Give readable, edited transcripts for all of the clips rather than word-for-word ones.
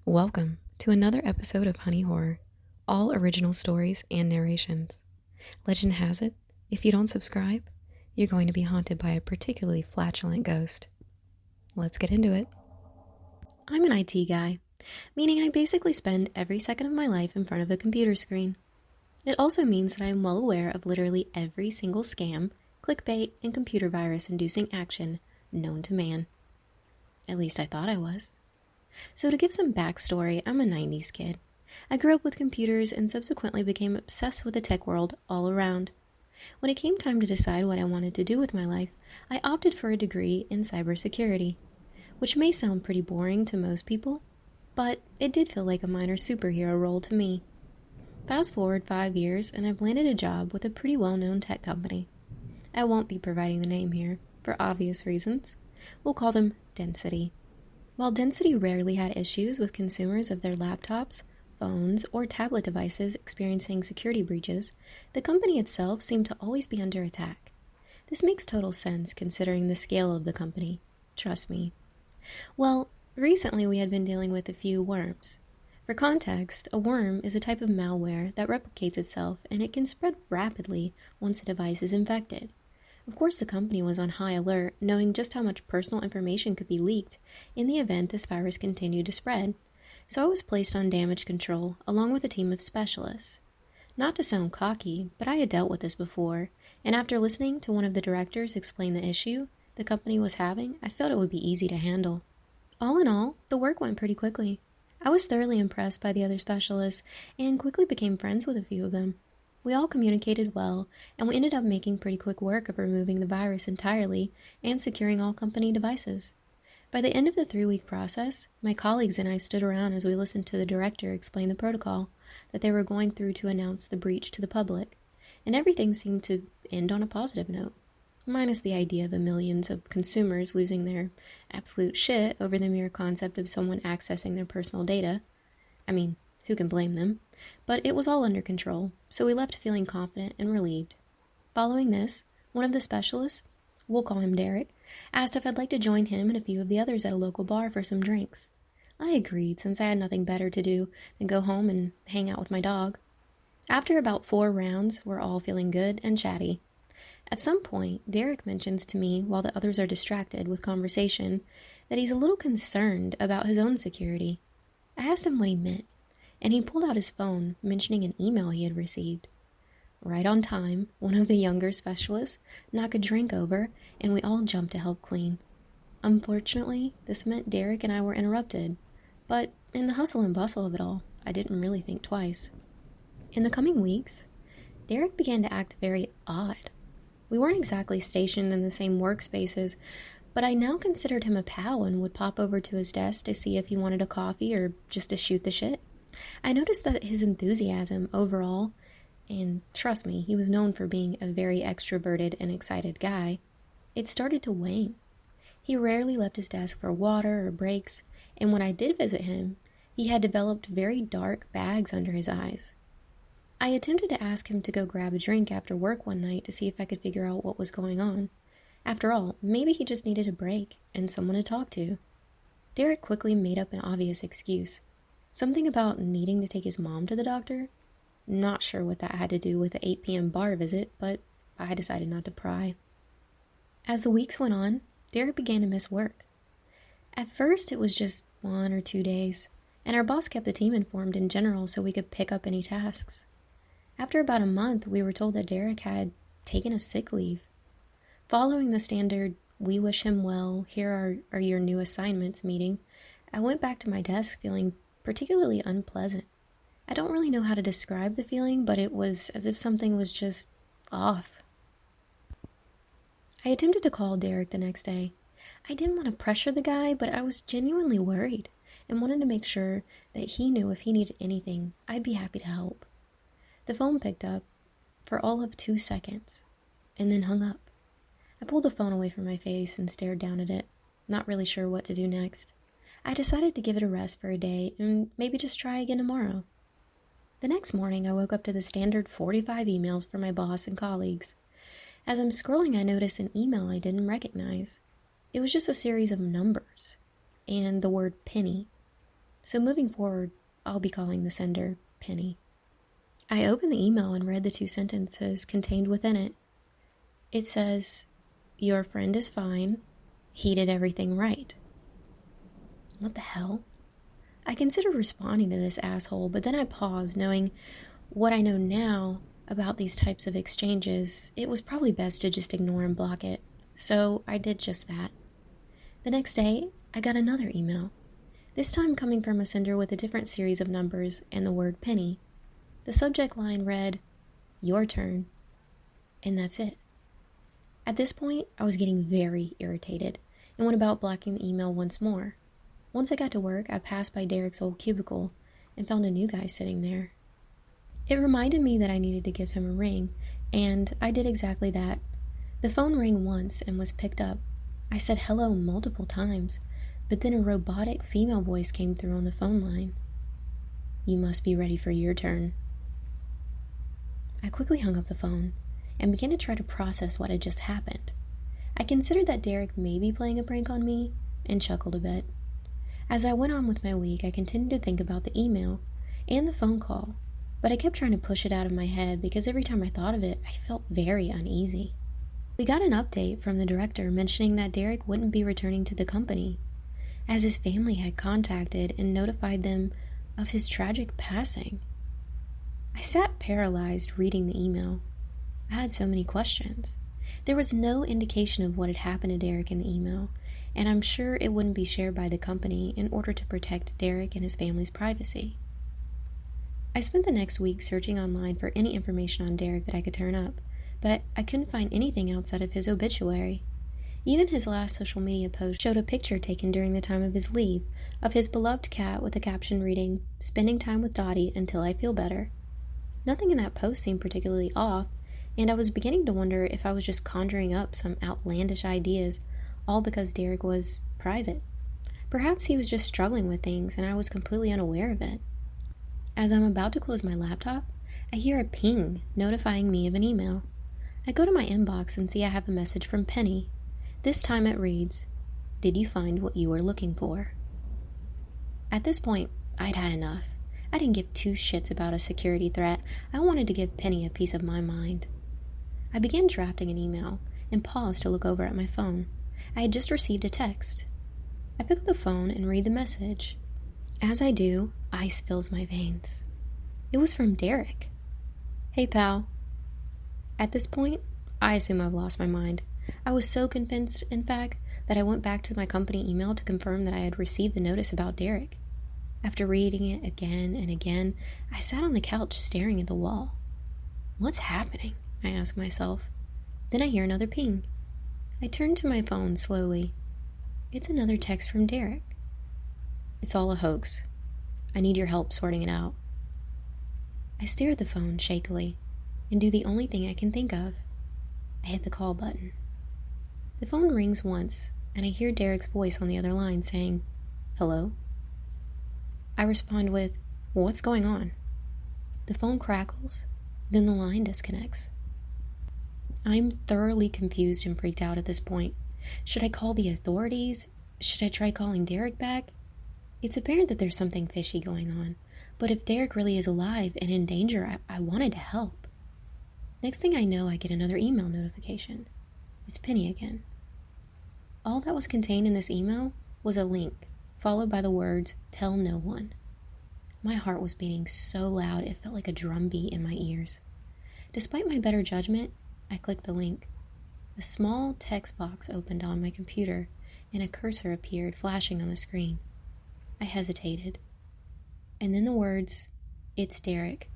Welcome to another episode of Honey Horror, all original stories and narrations. Legend has it, if you don't subscribe, you're going to be haunted by a particularly flatulent ghost. Let's get into it. I'm an IT guy, meaning I basically spend every second of my life in front of a computer screen. It also means that I am well aware of literally every single scam, clickbait, and computer virus-inducing action known to man. At least I thought I was. So to give some backstory, I'm a 90s kid. I grew up with computers and subsequently became obsessed with the tech world all around. When it came time to decide what I wanted to do with my life, I opted for a degree in cybersecurity, which may sound pretty boring to most people, but it did feel like a minor superhero role to me. Fast forward 5 years and I've landed a job with a pretty well-known tech company. I won't be providing the name here, for obvious reasons. We'll call them Density. While Density rarely had issues with consumers of their laptops, phones, or tablet devices experiencing security breaches, the company itself seemed to always be under attack. This makes total sense considering the scale of the company. Trust me. Well, recently we had been dealing with a few worms. For context, a worm is a type of malware that replicates itself and it can spread rapidly once a device is infected. Of course, the company was on high alert, knowing just how much personal information could be leaked in the event this virus continued to spread. So I was placed on damage control, along with a team of specialists. Not to sound cocky, but I had dealt with this before, and after listening to one of the directors explain the issue the company was having, I felt it would be easy to handle. All in all, the work went pretty quickly. I was thoroughly impressed by the other specialists, and quickly became friends with a few of them. We all communicated well, and we ended up making pretty quick work of removing the virus entirely and securing all company devices. By the end of the 3-week process, my colleagues and I stood around as we listened to the director explain the protocol that they were going through to announce the breach to the public, and everything seemed to end on a positive note, minus the idea of the millions of consumers losing their absolute shit over the mere concept of someone accessing their personal data. I mean, who can blame them? But it was all under control, so we left feeling confident and relieved. Following this, one of the specialists, we'll call him Derek, asked if I'd like to join him and a few of the others at a local bar for some drinks. I agreed, since I had nothing better to do than go home and hang out with my dog. After about 4 rounds, we're all feeling good and chatty. At some point, Derek mentions to me, while the others are distracted with conversation, that he's a little concerned about his own security. I asked him what he meant, and he pulled out his phone, mentioning an email he had received. Right on time, one of the younger specialists knocked a drink over, and we all jumped to help clean. Unfortunately, this meant Derek and I were interrupted, but in the hustle and bustle of it all, I didn't really think twice. In the coming weeks, Derek began to act very odd. We weren't exactly stationed in the same workspaces, but I now considered him a pal and would pop over to his desk to see if he wanted a coffee or just to shoot the shit. I noticed that his enthusiasm overall, and trust me, he was known for being a very extroverted and excited guy, it started to wane. He rarely left his desk for water or breaks, and when I did visit him, he had developed very dark bags under his eyes. I attempted to ask him to go grab a drink after work one night to see if I could figure out what was going on. After all, maybe he just needed a break and someone to talk to. Derek quickly made up an obvious excuse. Something about needing to take his mom to the doctor? Not sure what that had to do with the 8 p.m. bar visit, but I decided not to pry. As the weeks went on, Derek began to miss work. At first, it was just 1 or 2 days, and our boss kept the team informed in general so we could pick up any tasks. After about a month, we were told that Derek had taken a sick leave. Following the standard, "we wish him well, here are your new assignments" meeting, I went back to my desk feeling particularly unpleasant. I don't really know how to describe the feeling, but it was as if something was just off. I attempted to call Derek the next day. I didn't want to pressure the guy, but I was genuinely worried and wanted to make sure that he knew if he needed anything, I'd be happy to help. The phone picked up for all of 2 seconds, and then hung up. I pulled the phone away from my face and stared down at it, not really sure what to do next. I decided to give it a rest for a day and maybe just try again tomorrow. The next morning, I woke up to the standard 45 emails from my boss and colleagues. As I'm scrolling, I noticed an email I didn't recognize. It was just a series of numbers and the word penny. So moving forward, I'll be calling the sender Penny. I opened the email and read the 2 sentences contained within it. It says, "Your friend is fine. He did everything right." What the hell? I considered responding to this asshole, but then I paused, knowing what I know now about these types of exchanges. It was probably best to just ignore and block it. So I did just that. The next day, I got another email, this time coming from a sender with a different series of numbers and the word Penny. The subject line read, "Your turn," and that's it. At this point, I was getting very irritated and went about blocking the email once more. Once I got to work, I passed by Derek's old cubicle and found a new guy sitting there. It reminded me that I needed to give him a ring, and I did exactly that. The phone rang once and was picked up. I said hello multiple times, but then a robotic female voice came through on the phone line. "You must be ready for your turn." I quickly hung up the phone and began to try to process what had just happened. I considered that Derek may be playing a prank on me and chuckled a bit. As I went on with my week, I continued to think about the email and the phone call, but I kept trying to push it out of my head because every time I thought of it, I felt very uneasy. We got an update from the director mentioning that Derek wouldn't be returning to the company, as his family had contacted and notified them of his tragic passing. I sat paralyzed reading the email. I had so many questions. There was no indication of what had happened to Derek in the email, and I'm sure it wouldn't be shared by the company in order to protect Derek and his family's privacy. I spent the next week searching online for any information on Derek that I could turn up, but I couldn't find anything outside of his obituary. Even his last social media post showed a picture taken during the time of his leave of his beloved cat with a caption reading, "Spending time with Dottie until I feel better." Nothing in that post seemed particularly off, and I was beginning to wonder if I was just conjuring up some outlandish ideas, all because Derek was private. Perhaps he was just struggling with things and I was completely unaware of it. As I'm about to close my laptop, I hear a ping notifying me of an email. I go to my inbox and see I have a message from Penny. This time it reads, "Did you find what you were looking for?" At this point, I'd had enough. I didn't give 2 shits about a security threat. I wanted to give Penny a piece of my mind. I began drafting an email and paused to look over at my phone. I had just received a text. I pick up the phone and read the message. As I do, ice fills my veins. It was from Derek. "Hey, pal." At this point, I assume I've lost my mind. I was so convinced, in fact, that I went back to my company email to confirm that I had received the notice about Derek. After reading it again and again, I sat on the couch staring at the wall. What's happening? I ask myself. Then I hear another ping. I turn to my phone slowly. It's another text from Derek. "It's all a hoax. I need your help sorting it out." I stare at the phone shakily and do the only thing I can think of. I hit the call button. The phone rings once, and I hear Derek's voice on the other line saying, "Hello?" I respond with, "What's going on?" The phone crackles, then the line disconnects. I'm thoroughly confused and freaked out at this point. Should I call the authorities? Should I try calling Derek back? It's apparent that there's something fishy going on, but if Derek really is alive and in danger, I wanted to help. Next thing I know, I get another email notification. It's Penny again. All that was contained in this email was a link, followed by the words, "Tell no one." My heart was beating so loud it felt like a drum beat in my ears. Despite my better judgment, I clicked the link. A small text box opened on my computer, and a cursor appeared, flashing on the screen. I hesitated, and then the words, "It's Derek,"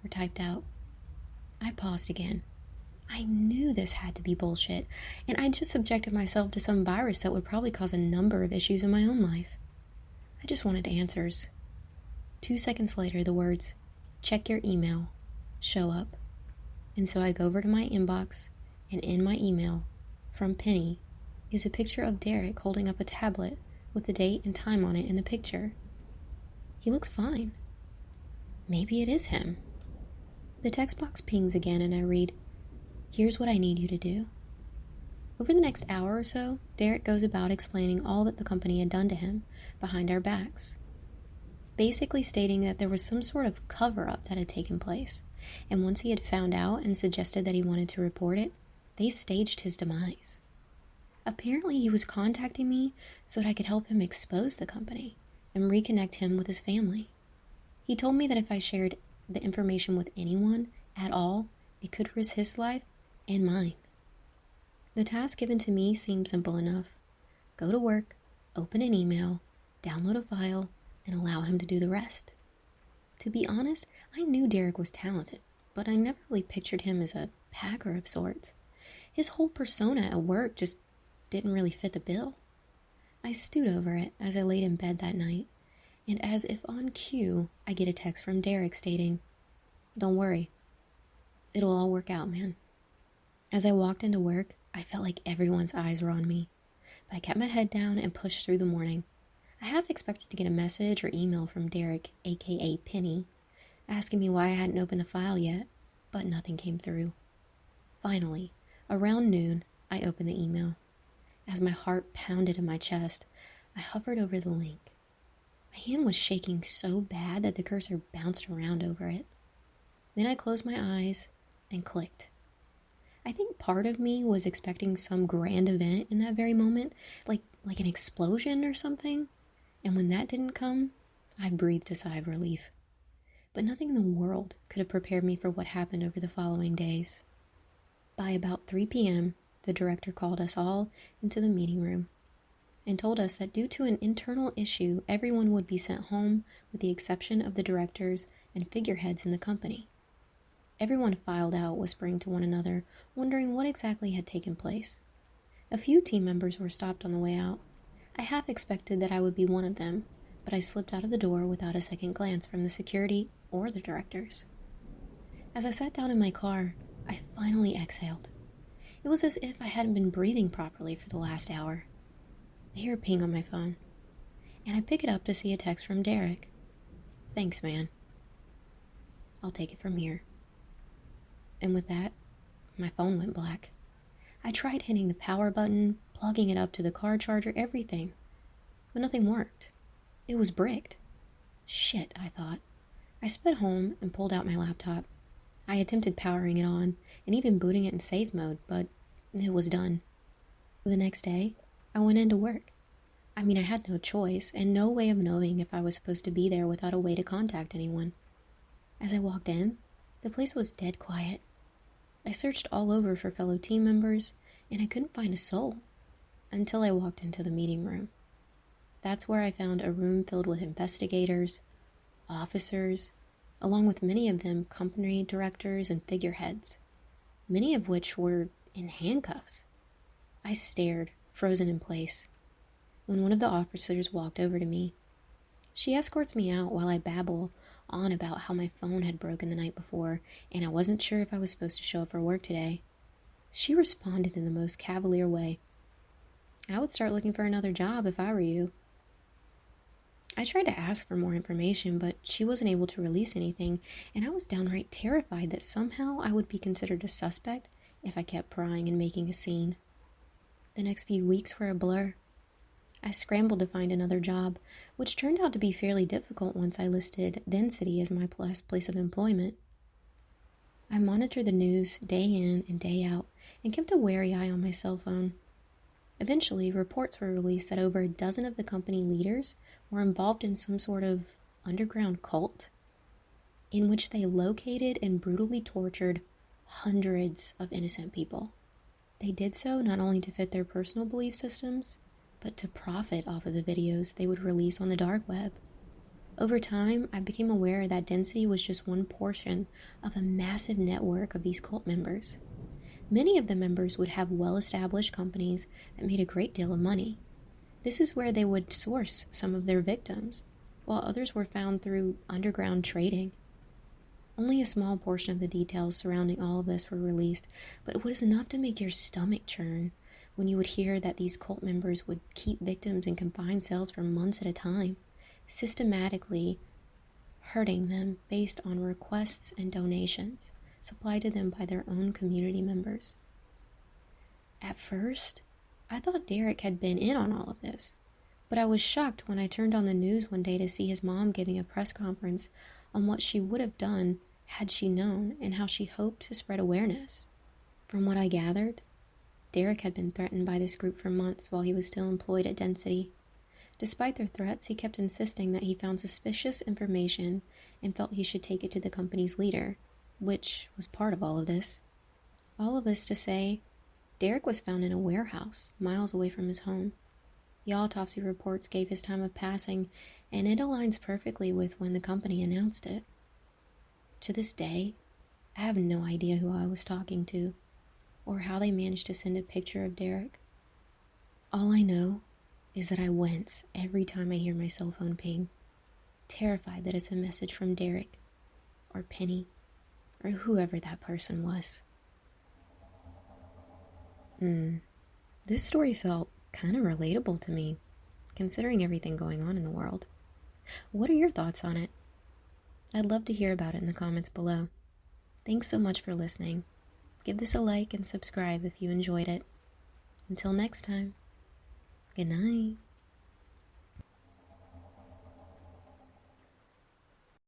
were typed out. I paused again. I knew this had to be bullshit, and I just subjected myself to some virus that would probably cause a number of issues in my own life. I just wanted answers. 2 seconds later, the words, "Check your email," show up. And so I go over to my inbox, and in my email, from Penny, is a picture of Derek holding up a tablet with the date and time on it in the picture. He looks fine. Maybe it is him. The text box pings again, and I read, "Here's what I need you to do." Over the next hour or so, Derek goes about explaining all that the company had done to him behind our backs. basically stating that there was some sort of cover-up that had taken place, and once he had found out and suggested that he wanted to report it, they staged his demise. Apparently, he was contacting me so that I could help him expose the company and reconnect him with his family. He told me that if I shared the information with anyone at all, it could risk his life and mine. The task given to me seemed simple enough. Go to work, open an email, download a file, and allow him to do the rest. To be honest, I knew Derek was talented, but I never really pictured him as a hacker of sorts. His whole persona at work just didn't really fit the bill. I stewed over it as I laid in bed that night, and as if on cue, I get a text from Derek stating, "Don't worry, it'll all work out, man." As I walked into work, I felt like everyone's eyes were on me, but I kept my head down and pushed through the morning. I half expected to get a message or email from Derek, aka Penny, asking me why I hadn't opened the file yet, but nothing came through. Finally, around noon, I opened the email. As my heart pounded in my chest, I hovered over the link. My hand was shaking so bad that the cursor bounced around over it. Then I closed my eyes and clicked. I think part of me was expecting some grand event in that very moment, like an explosion or something, and when that didn't come, I breathed a sigh of relief. But nothing in the world could have prepared me for what happened over the following days. By about 3 p.m., the director called us all into the meeting room and told us that due to an internal issue, everyone would be sent home with the exception of the directors and figureheads in the company. Everyone filed out, whispering to one another, wondering what exactly had taken place. A few team members were stopped on the way out. I half expected that I would be one of them, but I slipped out of the door without a second glance from the security or the directors. As I sat down in my car, I finally exhaled. It was as if I hadn't been breathing properly for the last hour. I hear a ping on my phone, and I pick it up to see a text from Derek. "Thanks, man. I'll take it from here." And with that, my phone went black. I tried hitting the power button, plugging it up to the car charger, everything, but nothing worked. It was bricked. Shit, I thought. I sped home and pulled out my laptop. I attempted powering it on and even booting it in safe mode, but it was done. The next day, I went into work. I had no choice and no way of knowing if I was supposed to be there without a way to contact anyone. As I walked in, the place was dead quiet. I searched all over for fellow team members, and I couldn't find a soul until I walked into the meeting room. That's where I found a room filled with investigators, officers, along with many of them company directors and figureheads, many of which were in handcuffs. I stared, frozen in place, when one of the officers walked over to me. She escorts me out while I babble on about how my phone had broken the night before and I wasn't sure if I was supposed to show up for work today. She responded in the most cavalier way. "I would start looking for another job if I were you." I tried to ask for more information, but she wasn't able to release anything, and I was downright terrified that somehow I would be considered a suspect if I kept prying and making a scene. The next few weeks were a blur. I scrambled to find another job, which turned out to be fairly difficult once I listed density as my last place of employment. I monitored the news day in and day out and kept a wary eye on my cell phone. Eventually, reports were released that over a dozen of the company leaders were involved in some sort of underground cult in which they located and brutally tortured hundreds of innocent people. They did so not only to fit their personal belief systems, but to profit off of the videos they would release on the dark web. Over time, I became aware that density was just one portion of a massive network of these cult members. Many of the members would have well-established companies that made a great deal of money. This is where they would source some of their victims, while others were found through underground trading. Only a small portion of the details surrounding all of this were released, but it was enough to make your stomach churn when you would hear that these cult members would keep victims in confined cells for months at a time, systematically hurting them based on requests and donations supplied to them by their own community members. At first, I thought Derek had been in on all of this, But I was shocked when I turned on the news one day to see his mom giving a press conference on what she would have done had she known and how she hoped to spread awareness. From what I gathered, Derek had been threatened by this group for months while he was still employed at Density. Despite their threats, he kept insisting that he found suspicious information and felt he should take it to the company's leader, which was part of all of this. All of this to say, Derek was found in a warehouse miles away from his home. The autopsy reports gave his time of passing, and it aligns perfectly with when the company announced it. To this day, I have no idea who I was talking to, or how they managed to send a picture of Derek. All I know is that I wince every time I hear my cell phone ping, terrified that it's a message from Derek, or Penny, or whoever that person was. This story felt kind of relatable to me, considering everything going on in the world. What are your thoughts on it? I'd love to hear about it in the comments below. Thanks so much for listening. Give this a like and subscribe if you enjoyed it. Until next time, good night.